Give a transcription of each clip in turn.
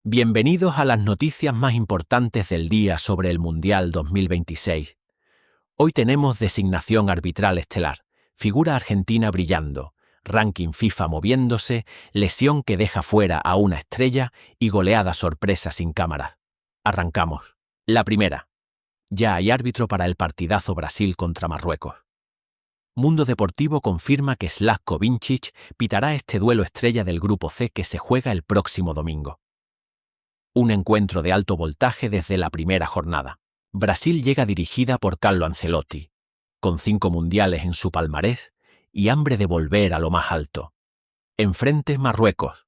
Bienvenidos a las noticias más importantes del día sobre el Mundial 2026. Hoy tenemos designación arbitral estelar, figura argentina brillando, ranking FIFA moviéndose, lesión que deja fuera a una estrella y goleada sorpresa sin cámaras. Arrancamos. La primera. Ya hay árbitro para el partidazo Brasil contra Marruecos. Mundo Deportivo confirma que Zlatko Vincic pitará este duelo estrella del Grupo C que se juega el próximo domingo. Un encuentro de alto voltaje desde la primera jornada. Brasil llega dirigida por Carlo Ancelotti, con 5 mundiales en su palmarés y hambre de volver a lo más alto. Enfrente Marruecos,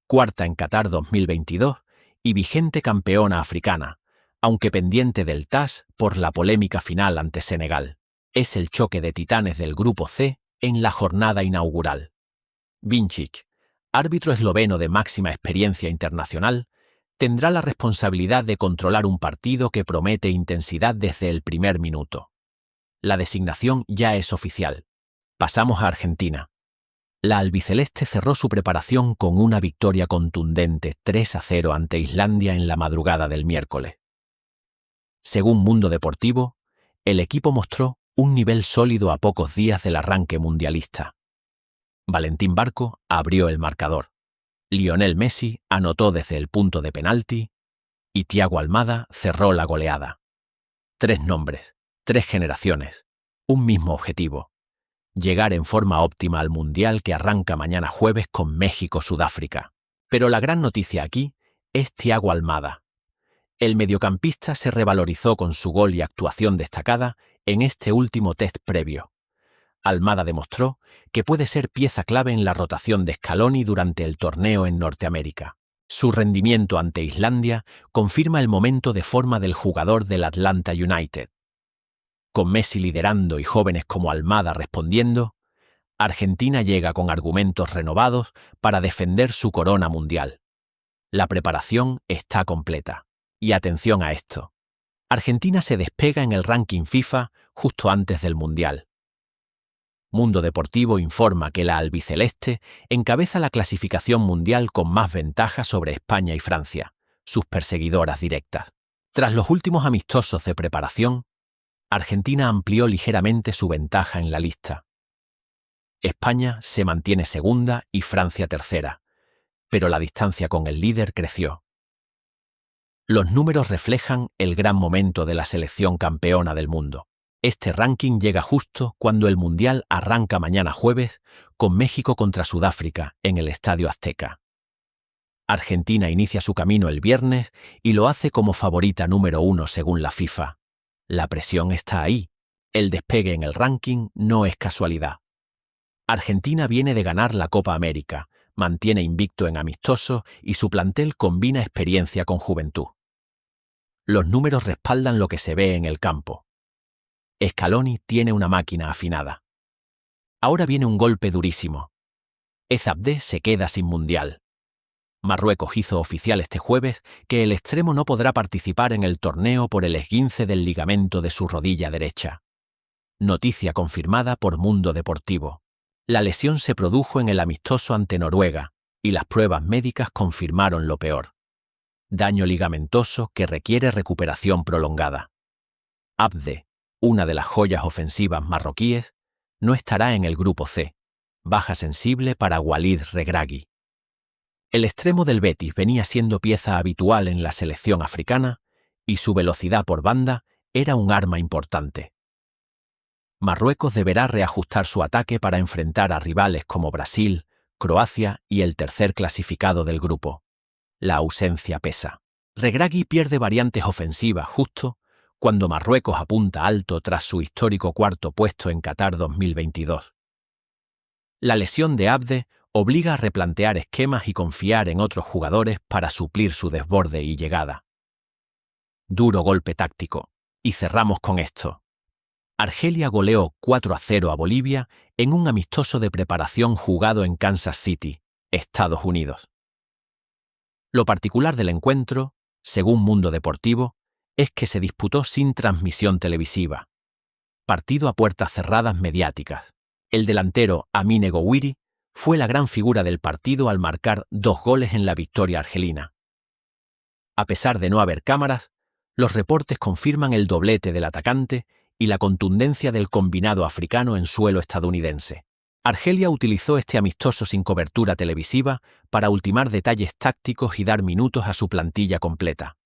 cuarta en Qatar 2022 y vigente campeona africana, aunque pendiente del TAS por la polémica final ante Senegal. Es el choque de titanes del Grupo C en la jornada inaugural. Vincic, árbitro esloveno de máxima experiencia internacional, tendrá la responsabilidad de controlar un partido que promete intensidad desde el primer minuto. La designación ya es oficial. Pasamos a Argentina. La albiceleste cerró su preparación con una victoria contundente 3-0 ante Islandia en la madrugada del miércoles. Según Mundo Deportivo, el equipo mostró un nivel sólido a pocos días del arranque mundialista. Valentín Barco abrió el marcador. Lionel Messi anotó desde el punto de penalti y Thiago Almada cerró la goleada. 3 nombres, 3 generaciones, un mismo objetivo: llegar en forma óptima al Mundial que arranca mañana jueves con México-Sudáfrica. Pero la gran noticia aquí es Thiago Almada. El mediocampista se revalorizó con su gol y actuación destacada en este último test previo. Almada demostró que puede ser pieza clave en la rotación de Scaloni durante el torneo en Norteamérica. Su rendimiento ante Islandia confirma el momento de forma del jugador del Atlanta United. Con Messi liderando y jóvenes como Almada respondiendo, Argentina llega con argumentos renovados para defender su corona mundial. La preparación está completa. Y atención a esto: Argentina se despega en el ranking FIFA justo antes del Mundial. Mundo Deportivo informa que la albiceleste encabeza la clasificación mundial con más ventaja sobre España y Francia, sus perseguidoras directas. Tras los últimos amistosos de preparación, Argentina amplió ligeramente su ventaja en la lista. España se mantiene segunda y Francia tercera, pero la distancia con el líder creció. Los números reflejan el gran momento de la selección campeona del mundo. Este ranking llega justo cuando el Mundial arranca mañana jueves con México contra Sudáfrica en el Estadio Azteca. Argentina inicia su camino el viernes y lo hace como favorita número 1 según la FIFA. La presión está ahí. El despegue en el ranking no es casualidad. Argentina viene de ganar la Copa América, mantiene invicto en amistosos y su plantel combina experiencia con juventud. Los números respaldan lo que se ve en el campo. Scaloni tiene una máquina afinada. Ahora viene un golpe durísimo. Abde se queda sin mundial. Marruecos hizo oficial este jueves que el extremo no podrá participar en el torneo por el esguince del ligamento de su rodilla derecha. Noticia confirmada por Mundo Deportivo. La lesión se produjo en el amistoso ante Noruega y las pruebas médicas confirmaron lo peor: daño ligamentoso que requiere recuperación prolongada. Abde, una de las joyas ofensivas marroquíes, no estará en el Grupo C, baja sensible para Walid Regragui. El extremo del Betis venía siendo pieza habitual en la selección africana y su velocidad por banda era un arma importante. Marruecos deberá reajustar su ataque para enfrentar a rivales como Brasil, Croacia y el tercer clasificado del grupo. La ausencia pesa. Regragui pierde variantes ofensivas justo cuando Marruecos apunta alto tras su histórico 4º puesto en Qatar 2022. La lesión de Abde obliga a replantear esquemas y confiar en otros jugadores para suplir su desborde y llegada. Duro golpe táctico. Y cerramos con esto. Argelia goleó 4-0 a Bolivia en un amistoso de preparación jugado en Kansas City, Estados Unidos. Lo particular del encuentro, según Mundo Deportivo, es que se disputó sin transmisión televisiva. Partido a puertas cerradas mediáticas. El delantero Amine Gouiri Fue la gran figura del partido al marcar 2 goles en la victoria argelina. A pesar de no haber cámaras, los reportes confirman el doblete del atacante y la contundencia del combinado africano en suelo estadounidense. Argelia utilizó este amistoso sin cobertura televisiva para ultimar detalles tácticos y dar minutos a su plantilla completa.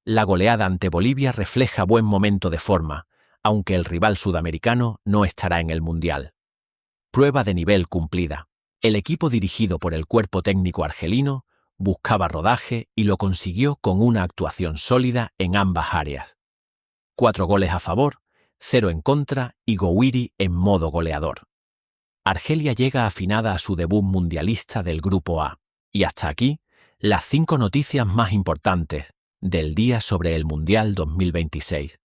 La goleada ante Bolivia refleja buen momento de forma, aunque el rival sudamericano no estará en el Mundial. Prueba de nivel cumplida. El equipo dirigido por el cuerpo técnico argelino buscaba rodaje y lo consiguió con una actuación sólida en ambas áreas. 4 goles a favor, 0 en contra y Gouiri en modo goleador. Argelia llega afinada a su debut mundialista del Grupo A. Y hasta aquí, las 5 noticias más importantes del día sobre el Mundial 2026.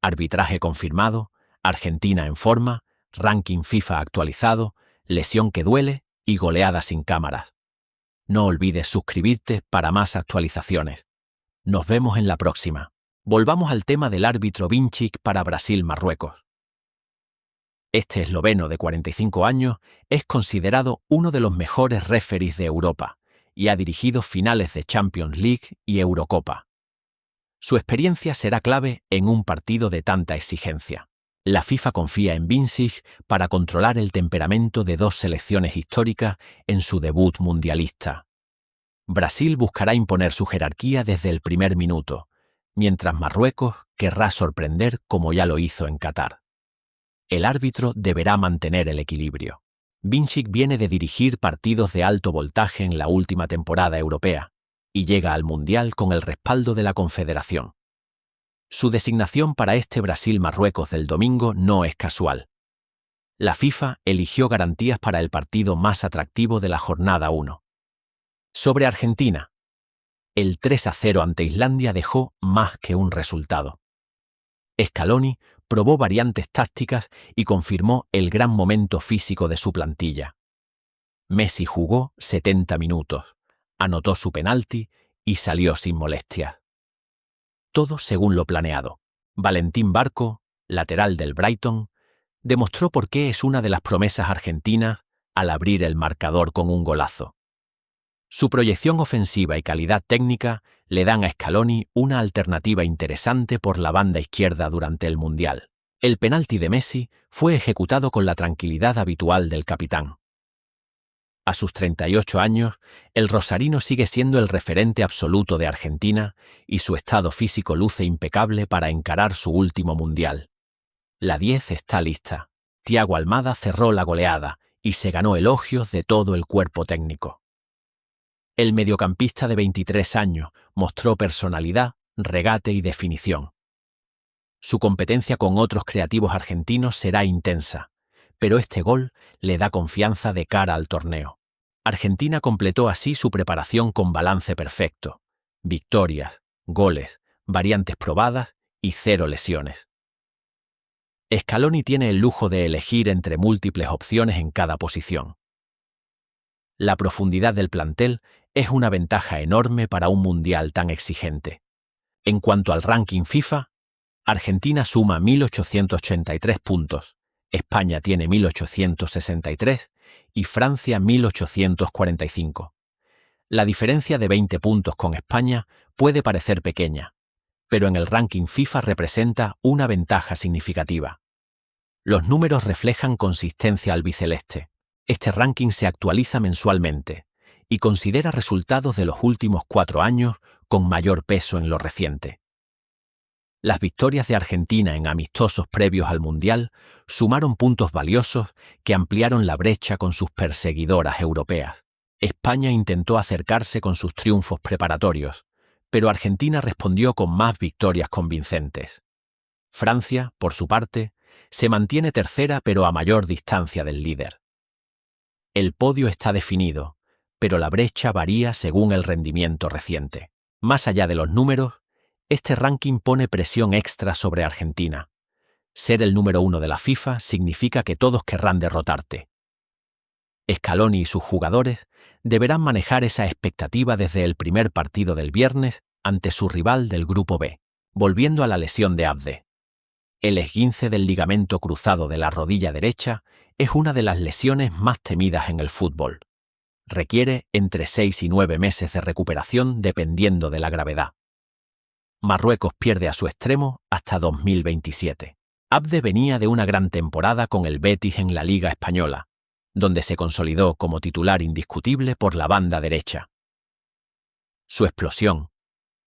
Arbitraje confirmado, Argentina en forma, ranking FIFA actualizado, lesión que duele y goleada sin cámaras. No olvides suscribirte para más actualizaciones. Nos vemos en la próxima. Volvamos al tema del árbitro Vinčić para Brasil-Marruecos. Este esloveno de 45 años es considerado uno de los mejores referees de Europa y ha dirigido finales de Champions League y Eurocopa. Su experiencia será clave en un partido de tanta exigencia. La FIFA confía en Vinčić para controlar el temperamento de 2 selecciones históricas en su debut mundialista. Brasil buscará imponer su jerarquía desde el primer minuto, mientras Marruecos querrá sorprender como ya lo hizo en Qatar. El árbitro deberá mantener el equilibrio. Vinčić viene de dirigir partidos de alto voltaje en la última temporada europea y llega al Mundial con el respaldo de la Confederación. Su designación para este Brasil-Marruecos del domingo no es casual. La FIFA eligió garantías para el partido más atractivo de la jornada 1. Sobre Argentina, el 3-0 ante Islandia dejó más que un resultado. Scaloni probó variantes tácticas y confirmó el gran momento físico de su plantilla. Messi jugó 70 minutos, anotó su penalti y salió sin molestias. Todo según lo planeado. Valentín Barco, lateral del Brighton, demostró por qué es una de las promesas argentinas al abrir el marcador con un golazo. Su proyección ofensiva y calidad técnica le dan a Scaloni una alternativa interesante por la banda izquierda durante el Mundial. El penalti de Messi fue ejecutado con la tranquilidad habitual del capitán. A sus 38 años, el rosarino sigue siendo el referente absoluto de Argentina y su estado físico luce impecable para encarar su último Mundial. La 10 está lista. Thiago Almada cerró la goleada y se ganó elogios de todo el cuerpo técnico. El mediocampista de 23 años mostró personalidad, regate y definición. Su competencia con otros creativos argentinos será intensa, pero este gol le da confianza de cara al torneo. Argentina completó así su preparación con balance perfecto: victorias, goles, variantes probadas y 0 lesiones. Scaloni tiene el lujo de elegir entre múltiples opciones en cada posición. La profundidad del plantel es una ventaja enorme para un mundial tan exigente. En cuanto al ranking FIFA, Argentina suma 1.883 puntos, España tiene 1.863 y Francia 1.845. La diferencia de 20 puntos con España puede parecer pequeña, pero en el ranking FIFA representa una ventaja significativa. Los números reflejan consistencia albiceleste. Este ranking se actualiza mensualmente y considera resultados de los últimos 4 años con mayor peso en lo reciente. Las victorias de Argentina en amistosos previos al Mundial sumaron puntos valiosos que ampliaron la brecha con sus perseguidoras europeas. España intentó acercarse con sus triunfos preparatorios, pero Argentina respondió con más victorias convincentes. Francia, por su parte, se mantiene tercera pero a mayor distancia del líder. El podio está definido, pero la brecha varía según el rendimiento reciente. Más allá de los números, este ranking pone presión extra sobre Argentina. Ser el número 1 de la FIFA significa que todos querrán derrotarte. Scaloni y sus jugadores deberán manejar esa expectativa desde el primer partido del viernes ante su rival del Grupo B. Volviendo a la lesión de Abde. El esguince del ligamento cruzado de la rodilla derecha es una de las lesiones más temidas en el fútbol. Requiere entre 6 y 9 meses de recuperación dependiendo de la gravedad. Marruecos pierde a su extremo hasta 2027. Abde venía de una gran temporada con el Betis en la Liga Española, donde se consolidó como titular indiscutible por la banda derecha. Su explosión,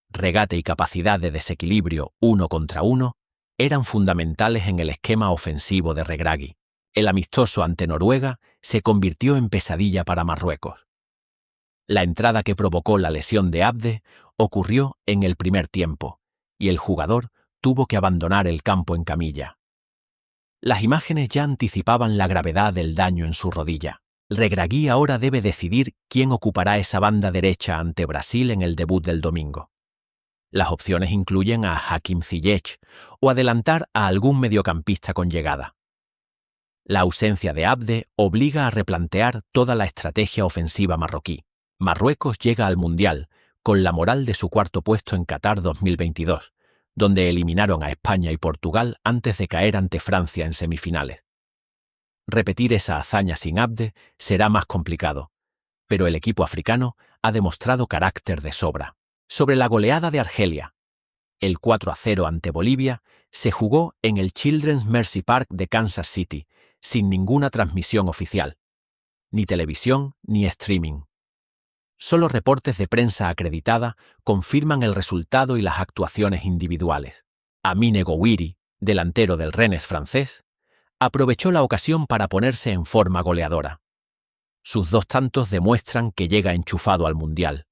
regate y capacidad de desequilibrio 1 contra 1 eran fundamentales en el esquema ofensivo de Regragui. El amistoso ante Noruega se convirtió en pesadilla para Marruecos. La entrada que provocó la lesión de Abde ocurrió en el primer tiempo, y el jugador tuvo que abandonar el campo en camilla. Las imágenes ya anticipaban la gravedad del daño en su rodilla. Regragui ahora debe decidir quién ocupará esa banda derecha ante Brasil en el debut del domingo. Las opciones incluyen a Hakim Ziyech o adelantar a algún mediocampista con llegada. La ausencia de Abde obliga a replantear toda la estrategia ofensiva marroquí. Marruecos llega al Mundial con la moral de su cuarto puesto en Qatar 2022, donde eliminaron a España y Portugal antes de caer ante Francia en semifinales. Repetir esa hazaña sin Abde será más complicado, pero el equipo africano ha demostrado carácter de sobra. Sobre la goleada de Argelia, el 4-0 ante Bolivia se jugó en el Children's Mercy Park de Kansas City, sin ninguna transmisión oficial, ni televisión ni streaming. Solo reportes de prensa acreditada confirman el resultado y las actuaciones individuales. Amine Gouiri, delantero del Rennes francés, aprovechó la ocasión para ponerse en forma goleadora. Sus 2 tantos demuestran que llega enchufado al Mundial.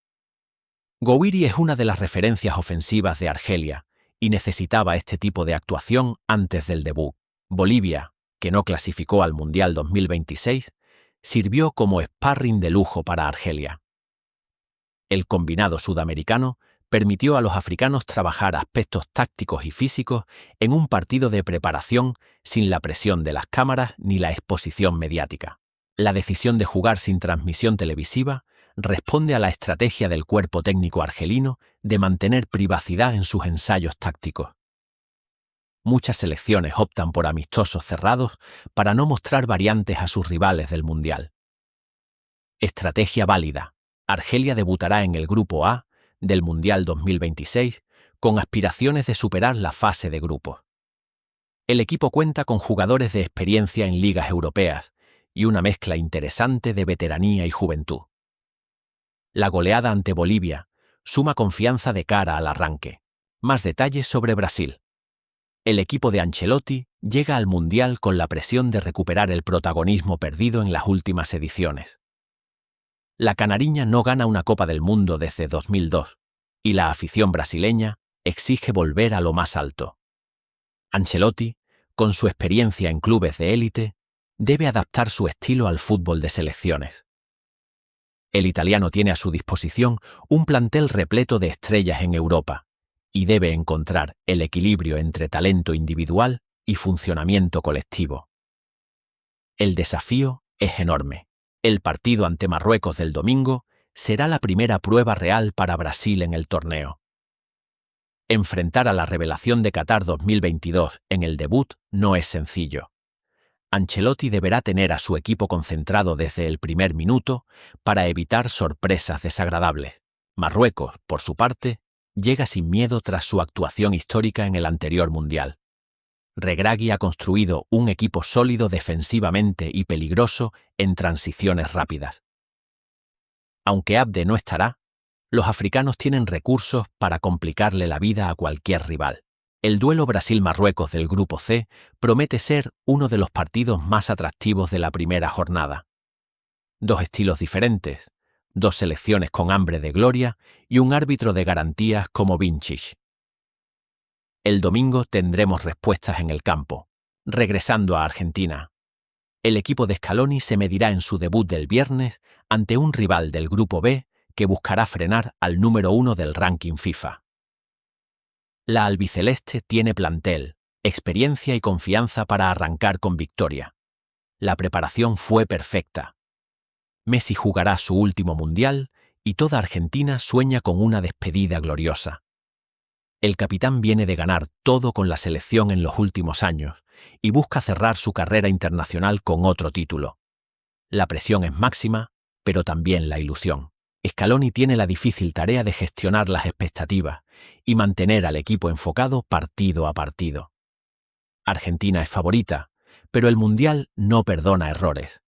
Gouiri es una de las referencias ofensivas de Argelia y necesitaba este tipo de actuación antes del debut. Bolivia, que no clasificó al Mundial 2026, sirvió como sparring de lujo para Argelia. El combinado sudamericano permitió a los africanos trabajar aspectos tácticos y físicos en un partido de preparación sin la presión de las cámaras ni la exposición mediática. La decisión de jugar sin transmisión televisiva responde a la estrategia del cuerpo técnico argelino de mantener privacidad en sus ensayos tácticos. Muchas selecciones optan por amistosos cerrados para no mostrar variantes a sus rivales del Mundial. Estrategia válida. Argelia debutará en el Grupo A del Mundial 2026 con aspiraciones de superar la fase de grupos. El equipo cuenta con jugadores de experiencia en ligas europeas y una mezcla interesante de veteranía y juventud. La goleada ante Bolivia suma confianza de cara al arranque. Más detalles sobre Brasil. El equipo de Ancelotti llega al Mundial con la presión de recuperar el protagonismo perdido en las últimas ediciones. La canariña no gana una Copa del Mundo desde 2002, y la afición brasileña exige volver a lo más alto. Ancelotti, con su experiencia en clubes de élite, debe adaptar su estilo al fútbol de selecciones. El italiano tiene a su disposición un plantel repleto de estrellas en Europa, y debe encontrar el equilibrio entre talento individual y funcionamiento colectivo. El desafío es enorme. El partido ante Marruecos del domingo será la primera prueba real para Brasil en el torneo. Enfrentar a la revelación de Qatar 2022 en el debut no es sencillo. Ancelotti deberá tener a su equipo concentrado desde el primer minuto para evitar sorpresas desagradables. Marruecos, por su parte, llega sin miedo tras su actuación histórica en el anterior Mundial. Regragui ha construido un equipo sólido defensivamente y peligroso en transiciones rápidas. Aunque Abde no estará, los africanos tienen recursos para complicarle la vida a cualquier rival. El duelo Brasil-Marruecos del Grupo C promete ser uno de los partidos más atractivos de la primera jornada. 2 estilos diferentes, 2 selecciones con hambre de gloria y un árbitro de garantías como Vincic. El domingo tendremos respuestas en el campo. Regresando a Argentina, el equipo de Scaloni se medirá en su debut del viernes ante un rival del Grupo B que buscará frenar al número 1 del ranking FIFA. La albiceleste tiene plantel, experiencia y confianza para arrancar con victoria. La preparación fue perfecta. Messi jugará su último Mundial y toda Argentina sueña con una despedida gloriosa. El capitán viene de ganar todo con la selección en los últimos años y busca cerrar su carrera internacional con otro título. La presión es máxima, pero también la ilusión. Scaloni tiene la difícil tarea de gestionar las expectativas y mantener al equipo enfocado partido a partido. Argentina es favorita, pero el Mundial no perdona errores.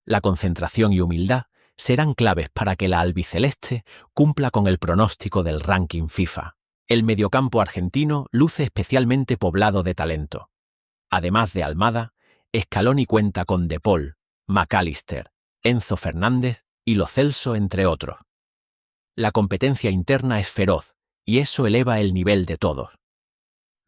La concentración y humildad serán claves para que la albiceleste cumpla con el pronóstico del ranking FIFA. El mediocampo argentino luce especialmente poblado de talento. Además de Almada, Scaloni cuenta con De Paul, McAllister, Enzo Fernández y Lo Celso, entre otros. La competencia interna es feroz y eso eleva el nivel de todos.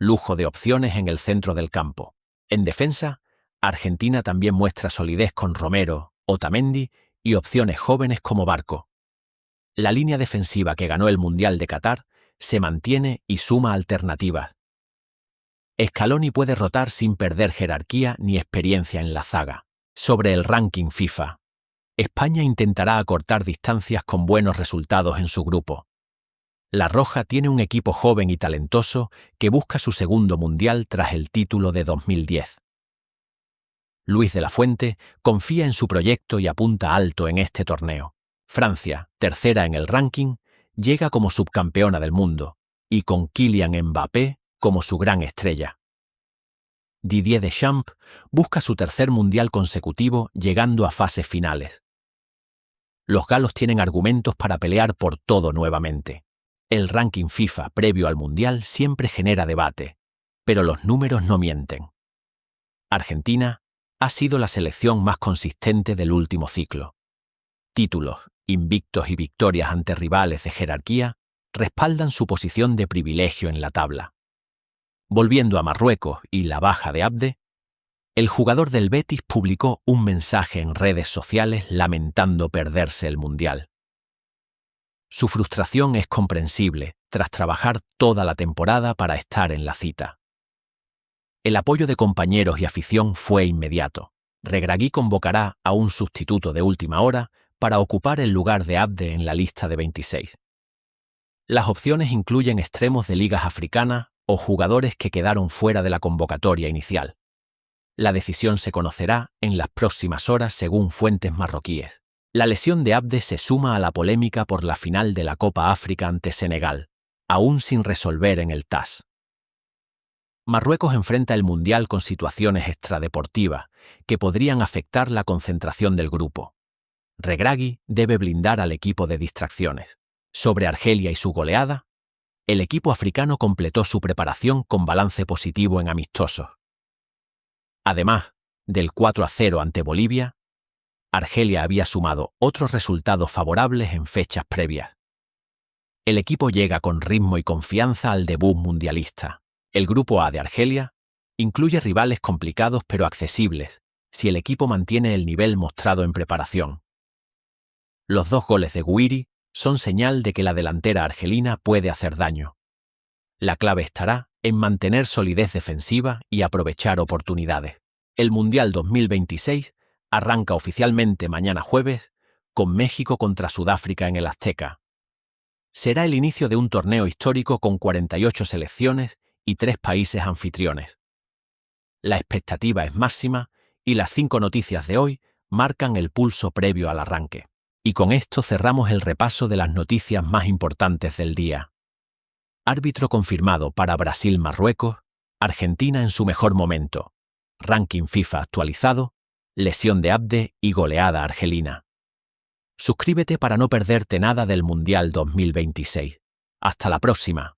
Lujo de opciones en el centro del campo. En defensa, Argentina también muestra solidez con Romero, Otamendi y opciones jóvenes como Barco. La línea defensiva que ganó el Mundial de Qatar se mantiene y suma alternativas. Scaloni puede rotar sin perder jerarquía ni experiencia en la zaga. Sobre el ranking FIFA, España intentará acortar distancias con buenos resultados en su grupo. La Roja tiene un equipo joven y talentoso que busca su segundo mundial tras el título de 2010. Luis de la Fuente confía en su proyecto y apunta alto en este torneo. Francia, tercera en el ranking, llega como subcampeona del mundo y con Kylian Mbappé como su gran estrella. Didier Deschamps busca su tercer mundial consecutivo llegando a fases finales. Los galos tienen argumentos para pelear por todo nuevamente. El ranking FIFA previo al mundial siempre genera debate, pero los números no mienten. Argentina ha sido la selección más consistente del último ciclo. Títulos, invictos y victorias ante rivales de jerarquía respaldan su posición de privilegio en la tabla. Volviendo a Marruecos y la baja de Abde, el jugador del Betis publicó un mensaje en redes sociales lamentando perderse el mundial. Su frustración es comprensible tras trabajar toda la temporada para estar en la cita. El apoyo de compañeros y afición fue inmediato. Regragui convocará a un sustituto de última hora para ocupar el lugar de Abde en la lista de 26. Las opciones incluyen extremos de ligas africanas o jugadores que quedaron fuera de la convocatoria inicial. La decisión se conocerá en las próximas horas según fuentes marroquíes. La lesión de Abde se suma a la polémica por la final de la Copa África ante Senegal, aún sin resolver en el TAS. Marruecos enfrenta el Mundial con situaciones extradeportivas que podrían afectar la concentración del grupo. Regragui debe blindar al equipo de distracciones. Sobre Argelia y su goleada, el equipo africano completó su preparación con balance positivo en amistosos. Además del 4-0 ante Bolivia, Argelia había sumado otros resultados favorables en fechas previas. El equipo llega con ritmo y confianza al debut mundialista. El grupo A de Argelia incluye rivales complicados pero accesibles, si el equipo mantiene el nivel mostrado en preparación. Los 2 goles de Gouiri son señal de que la delantera argelina puede hacer daño. La clave estará en mantener solidez defensiva y aprovechar oportunidades. El Mundial 2026 arranca oficialmente mañana jueves con México contra Sudáfrica en el Azteca. Será el inicio de un torneo histórico con 48 selecciones y 3 países anfitriones. La expectativa es máxima y las 5 noticias de hoy marcan el pulso previo al arranque. Y con esto cerramos el repaso de las noticias más importantes del día. Árbitro confirmado para Brasil-Marruecos, Argentina en su mejor momento, ranking FIFA actualizado, lesión de Abde y goleada argelina. Suscríbete para no perderte nada del Mundial 2026. Hasta la próxima.